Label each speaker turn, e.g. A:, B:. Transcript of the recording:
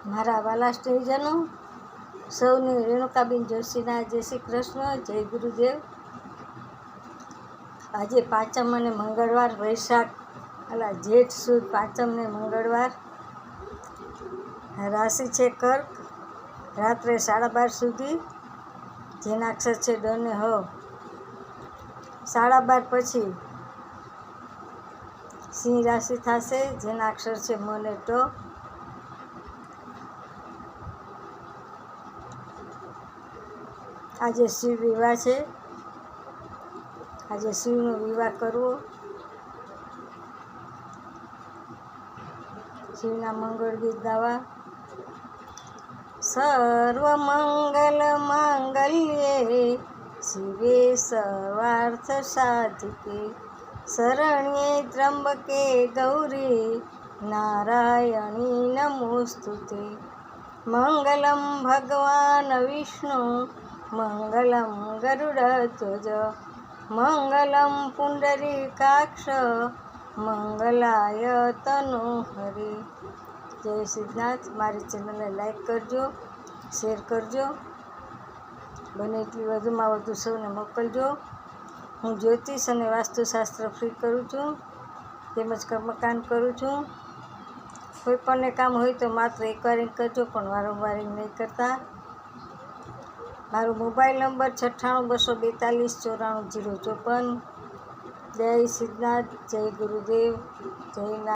A: મારા વાલા સ્ટેજનો સૌને રેણુકાબેન જોશીના જય શ્રી કૃષ્ણ, જય ગુરુદેવ. આજે પાંચમ અને મંગળવાર, વૈશાખ જેઠ સુદ પાંચમ ને મંગળવાર. રાશિ છે કર્ક. રાત્રે 12:30 સુધી. જેના અક્ષર છે ડ ને હ. 12:30 પછી સિંહ રાશિ થશે, જેના અક્ષર છે મ ને ટ. આજે શિવ વિવાહ છે. આજે શિવનો વિવાહ કરવો, શિવના મંગળ ગીત ગાવા. સર્વ મંગલ માંગલ્યે શિવે સર્વાર્થ સાધિકે શરણ્યે ત્રંબકે ગૌરી નારાયણી નમોસ્તુતે. મંગલમ ભગવાન વિષ્ણુ મંગલમ ગરુડધ્વજ મંગલમ પુંડરીકાક્ષ મંગલાય તનોહરે. જય સિદ્ધનાથ. મારી ચેનલને લાઈક કરજો, શેર કરજો, બને એટલી વધુમાં વધુ સૌને મોકલજો. હું જ્યોતિષ અને વાસ્તુશાસ્ત્ર ફ્રી કરું છું, તેમજ કર્મકાંડ કરું છું. કોઈ પણને કામ હોય તો માત્ર એકવાર કરજો, પણ વારંવાર નહીં કરતા. મારો મોબાઈલ નંબર 98 242 94 054. જય સિદ્ધનાથ, જય ગુરુદેવ, જય નાથ.